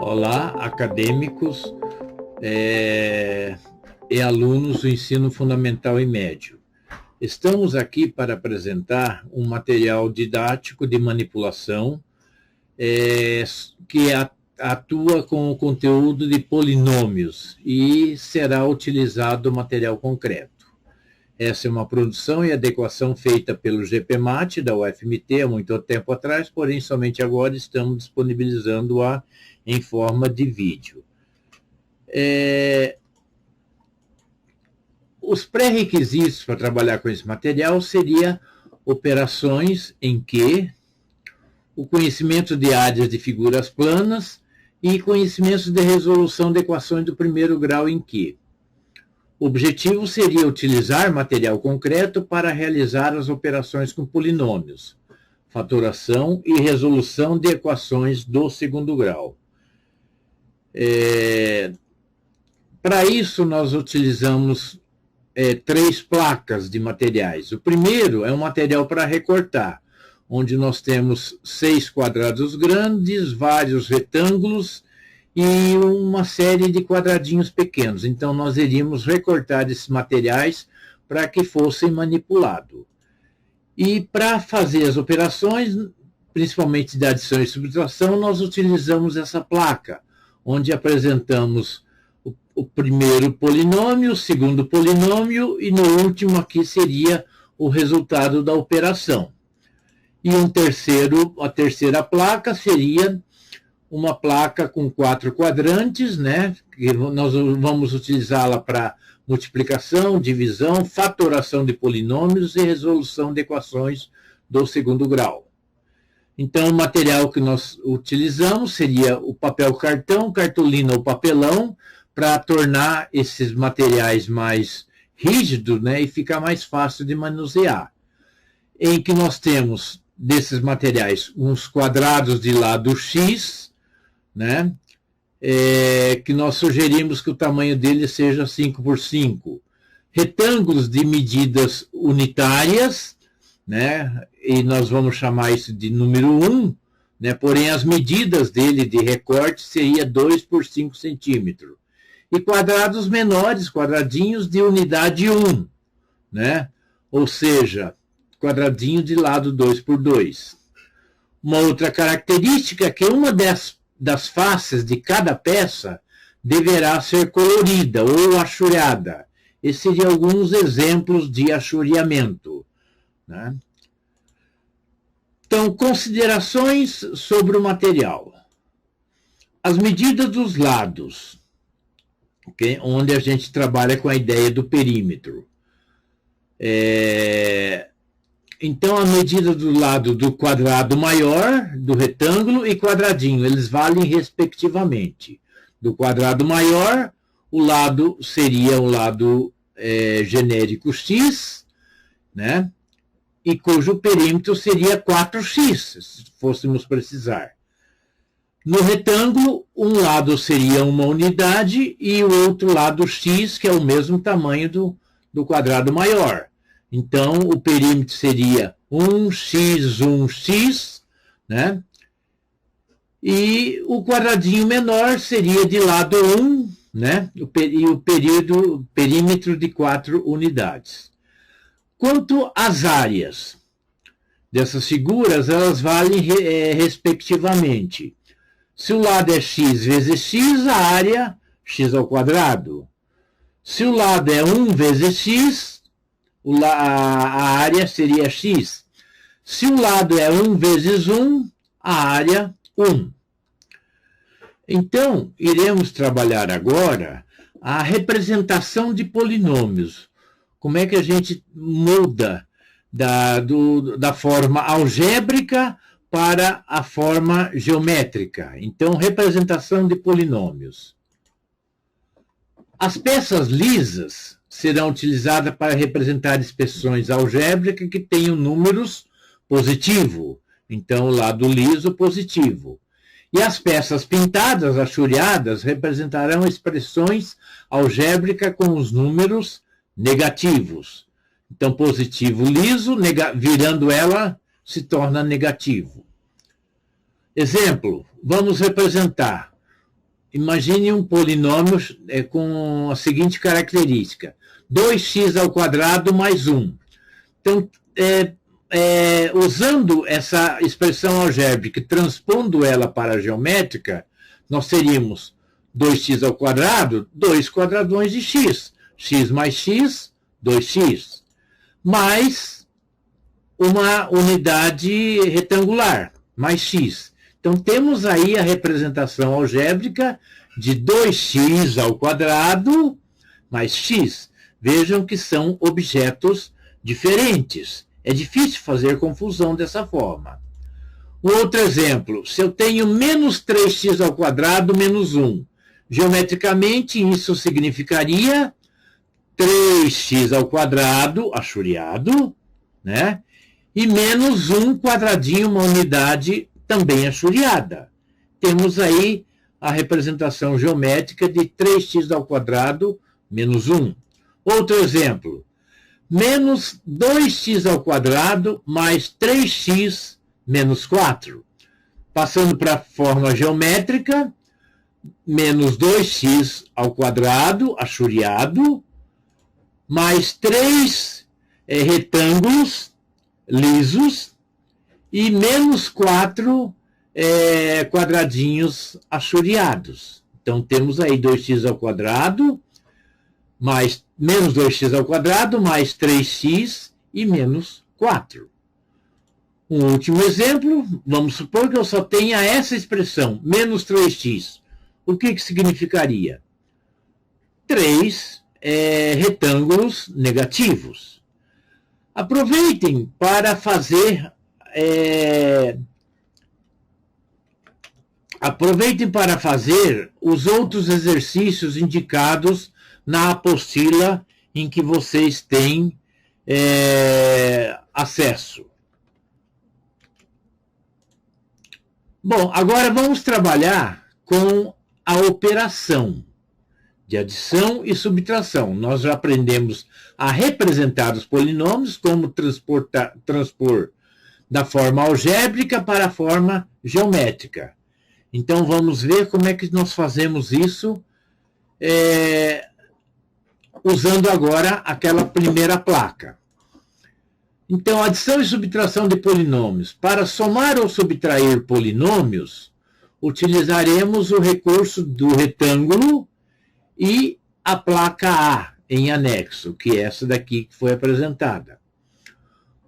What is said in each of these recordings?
Olá, acadêmicos e alunos do ensino fundamental e médio. Estamos aqui para apresentar um material didático de manipulação que atua com o conteúdo de polinômios e será utilizado material concreto. Essa é uma produção e adequação feita pelo GPMAT da UFMT há muito tempo atrás, porém somente agora estamos disponibilizando-a em forma de vídeo. Os pré-requisitos para trabalhar com esse material seriam operações em que o conhecimento de áreas de figuras planas e conhecimentos de resolução de equações do primeiro grau em que o objetivo seria utilizar material concreto para realizar as operações com polinômios, fatoração e resolução de equações do segundo grau. Para isso, nós utilizamos 3 placas de materiais. O primeiro é um material para recortar, onde nós temos 6 quadrados grandes, vários retângulos e uma série de quadradinhos pequenos. Então, nós iríamos recortar esses materiais para que fossem manipulados. E para fazer as operações, principalmente de adição e subtração, nós utilizamos essa placa, onde apresentamos o primeiro polinômio, o segundo polinômio, e no último aqui seria o resultado da operação. E a terceira placa seria uma placa com 4 quadrantes, né? Que nós vamos utilizá-la para multiplicação, divisão, fatoração de polinômios e resolução de equações do segundo grau. Então, o material que nós utilizamos seria o papel cartão, cartolina ou papelão, para tornar esses materiais mais rígidos, né? E ficar mais fácil de manusear. Em que nós temos desses materiais uns quadrados de lado X, né? Que nós sugerimos que o tamanho dele seja 5 por 5. Retângulos de medidas unitárias, né? E nós vamos chamar isso de número 1, né? Porém as medidas dele de recorte seria 2 por 5 centímetros. E quadrados menores, quadradinhos de unidade 1, né? Ou seja, quadradinho de lado 2 por 2. Uma outra característica é que uma das faces de cada peça deverá ser colorida ou achurada. Esses seriam alguns exemplos de achureamento, né? Então, considerações sobre o material. As medidas dos lados, okay? Onde a gente trabalha com a ideia do perímetro. Então, a medida do lado do quadrado maior, do retângulo e quadradinho, eles valem respectivamente. Do quadrado maior, o lado seria o lado genérico x, né? E cujo perímetro seria 4x, se fôssemos precisar. No retângulo, um lado seria uma unidade e o outro lado x, que é o mesmo tamanho do quadrado maior. Então, o perímetro seria 1x, né? E o quadradinho menor seria de lado 1, né? E o perímetro de 4 unidades. Quanto às áreas dessas figuras, elas valem respectivamente. Se o lado é x vezes x, a área x ao quadrado. Se o lado é 1 vezes x, a área seria x. Se o lado é 1 vezes 1, a área 1. Então, iremos trabalhar agora a representação de polinômios. Como é que a gente muda da forma algébrica para a forma geométrica. Então, representação de polinômios. As peças lisas serão utilizadas para representar expressões algébricas que tenham números positivo. Então, o lado liso positivo. E as peças pintadas, achureadas, representarão expressões algébricas com os números negativos. Então, positivo liso, virando ela, se torna negativo. Exemplo, vamos representar imagine um polinômio com a seguinte característica: 2x ao quadrado mais 1. Então, usando essa expressão algébrica e transpondo ela para a geométrica, nós teríamos 2x ao quadrado, 2 quadradões de x. X mais x, 2x. Mais uma unidade retangular, mais x. Então, temos aí a representação algébrica de 2x ao quadrado mais x. Vejam que são objetos diferentes. É difícil fazer confusão dessa forma. Outro exemplo, se eu tenho menos 3x ao quadrado menos 1, geometricamente isso significaria 3x ao quadrado, achuriado, né? E menos 1 quadradinho, uma unidade também achuriada. Temos aí a representação geométrica de 3x ao quadrado menos 1. Outro exemplo, menos 2x ao quadrado mais 3x menos 4. Passando para a forma geométrica, menos 2x ao quadrado, achuriado, mais 3 retângulos lisos e menos 4 quadradinhos achuriados. Então, temos aí 2x ao quadrado, mais menos 2x ao quadrado, mais 3x e menos 4. Um último exemplo, vamos supor que eu só tenha essa expressão, menos 3x. O que significaria? 3 retângulos negativos. Aproveitem para fazer os outros exercícios indicados na apostila em que vocês têm acesso. Bom, agora vamos trabalhar com a operação de adição e subtração. Nós já aprendemos a representar os polinômios, como transpor da forma algébrica para a forma geométrica. Então, vamos ver como é que nós fazemos isso usando agora aquela primeira placa. Então, adição e subtração de polinômios. Para somar ou subtrair polinômios, utilizaremos o recurso do retângulo e a placa A em anexo, que é essa daqui que foi apresentada.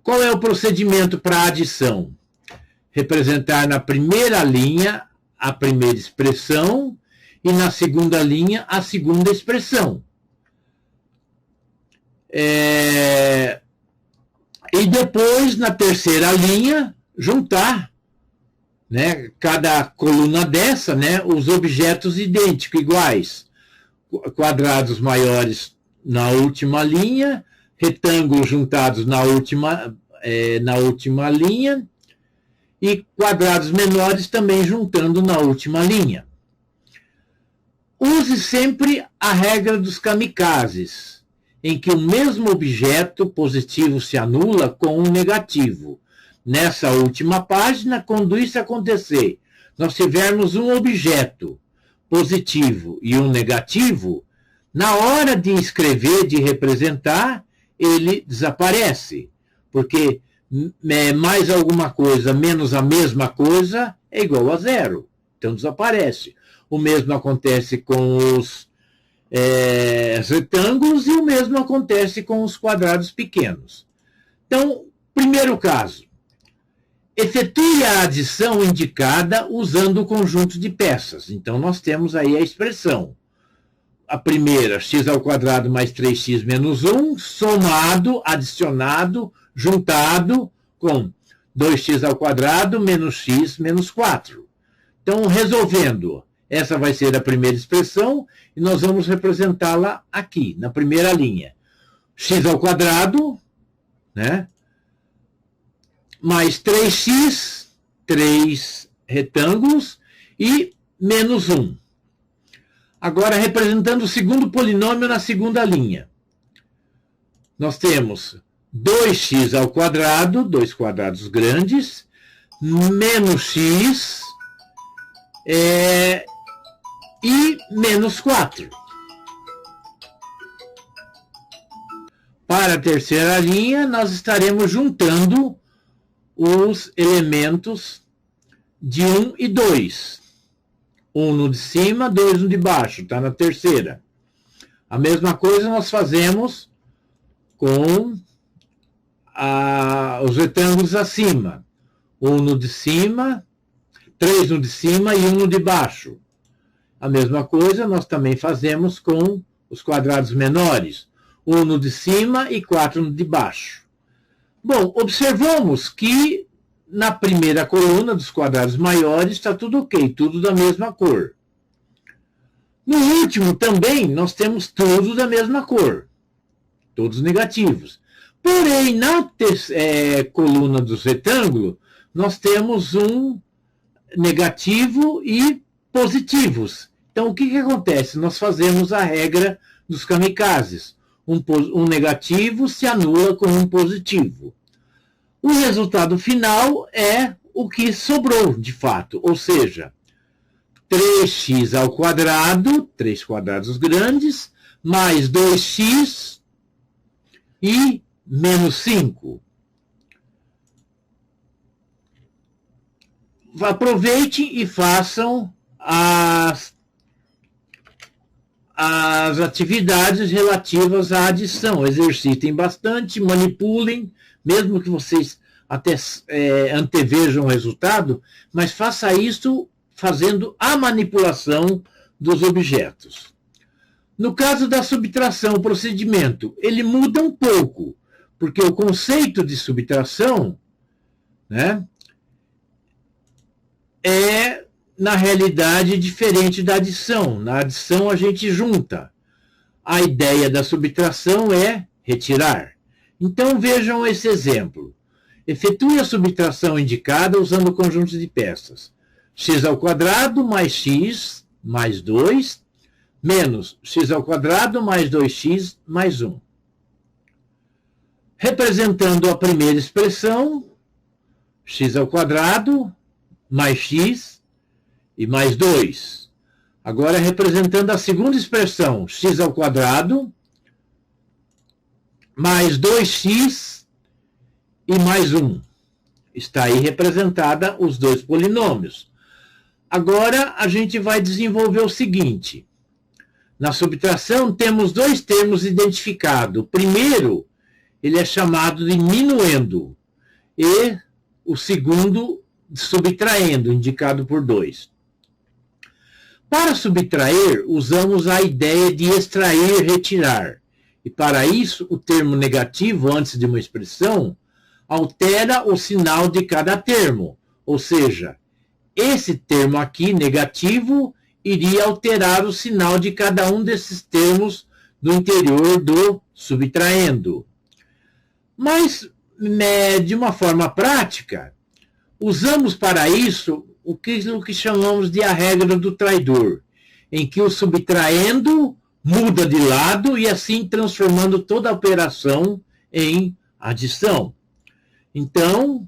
Qual é o procedimento para a adição? Representar na primeira linha a primeira expressão e na segunda linha a segunda expressão. E depois, na terceira linha, juntar, né, cada coluna dessa, né, os objetos idênticos, iguais. Quadrados maiores na última linha, retângulos juntados na última linha, e quadrados menores também juntando na última linha. Use sempre a regra dos kamikazes, em que o mesmo objeto positivo se anula com um negativo. Nessa última página, quando isso acontecer, nós tivermos um objeto positivo e um negativo, na hora de escrever, de representar, ele desaparece, porque mais alguma coisa menos a mesma coisa é igual a zero. Então desaparece. O mesmo acontece com os retângulos e o mesmo acontece com os quadrados pequenos. Então, primeiro caso, efetue a adição indicada usando o conjunto de peças. Então, nós temos aí a expressão. A primeira, x ao quadrado mais 3x menos 1, somado, adicionado, juntado com 2x ao quadrado menos x menos 4. Então, resolvendo, essa vai ser a primeira expressão e nós vamos representá-la aqui, na primeira linha. X ao quadrado, né? Mais 3x, 3 retângulos, e menos 1. Agora, representando o segundo polinômio na segunda linha. Nós temos 2x ao quadrado, 2 quadrados grandes, menos x, e menos 4. Para a terceira linha, nós estaremos juntando os elementos de 1 e 2. 1 no de cima, 2 no de baixo, está na terceira. A mesma coisa nós fazemos com os retângulos acima. 1 no de cima, 3 no de cima e 1 no de baixo. A mesma coisa nós também fazemos com os quadrados menores. 1 no de cima e 4 no de baixo. Bom, observamos que na primeira coluna dos quadrados maiores está tudo ok, tudo da mesma cor. No último também nós temos tudo da mesma cor, todos negativos. Porém, na coluna dos retângulos, nós temos um negativo e positivos. Então, o que acontece? Nós fazemos a regra dos kamikazes. Um negativo se anula com um positivo. O resultado final é o que sobrou, de fato. Ou seja, 3x ao quadrado, 3 quadrados grandes, mais 2x e menos 5. Aproveitem e façam as atividades relativas à adição. Exercitem bastante, manipulem, mesmo que vocês até antevejam o resultado, mas faça isso fazendo a manipulação dos objetos. No caso da subtração, o procedimento, ele muda um pouco, porque o conceito de subtração, né, é, na realidade, diferente da adição. Na adição, a gente junta. A ideia da subtração é retirar. Então, vejam esse exemplo. Efetue a subtração indicada usando o conjunto de peças. X ao quadrado mais x mais 2, menos x ao quadrado mais 2x mais 1. Representando a primeira expressão, x ao quadrado mais x e mais 2. Agora, representando a segunda expressão, x ao quadrado mais 2x e mais 1. Está aí representada os dois polinômios. Agora, a gente vai desenvolver o seguinte. Na subtração, temos dois termos identificados. O primeiro, ele é chamado de minuendo. E o segundo, subtraindo, indicado por 2. Para subtrair, usamos a ideia de extrair, retirar. E para isso, o termo negativo, antes de uma expressão, altera o sinal de cada termo. Ou seja, esse termo aqui, negativo, iria alterar o sinal de cada um desses termos do interior do subtraendo. Mas, de uma forma prática, usamos para isso o que chamamos de a regra do traidor, em que o subtraendo muda de lado e assim transformando toda a operação em adição. Então,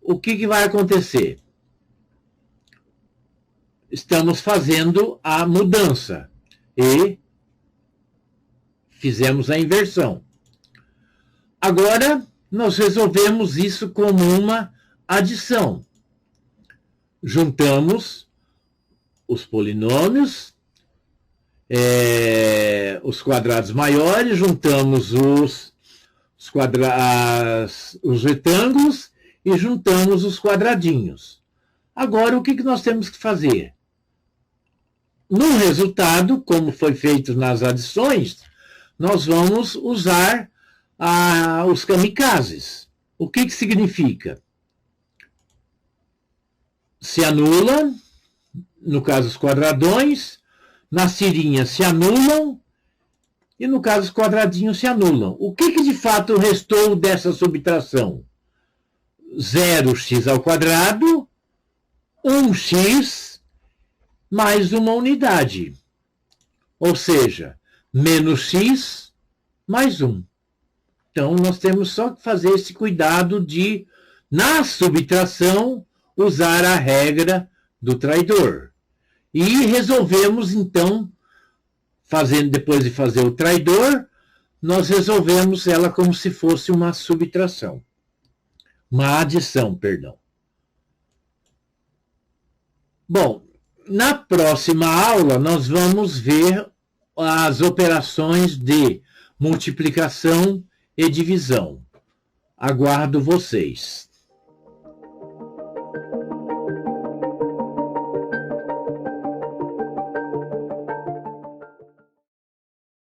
o que vai acontecer? Estamos fazendo a mudança e fizemos a inversão. Agora, nós resolvemos isso como uma adição. Juntamos os polinômios, os quadrados maiores, juntamos os retângulos e juntamos os quadradinhos. Agora, o que nós temos que fazer? No resultado, como foi feito nas adições, nós vamos usar os kamikazes. O que significa? Se anula, no caso os quadradões, nas tirinhas se anulam, e no caso os quadradinhos se anulam. O que de fato restou dessa subtração? 0x ao quadrado, 1x, mais uma unidade. Ou seja, menos x mais 1. Então, nós temos só que fazer esse cuidado de, na subtração, usar a regra do traidor. E resolvemos, então, depois de fazer o traidor, nós resolvemos ela como se fosse uma subtração. Uma adição, perdão. Bom, na próxima aula nós vamos ver as operações de multiplicação e divisão. Aguardo vocês.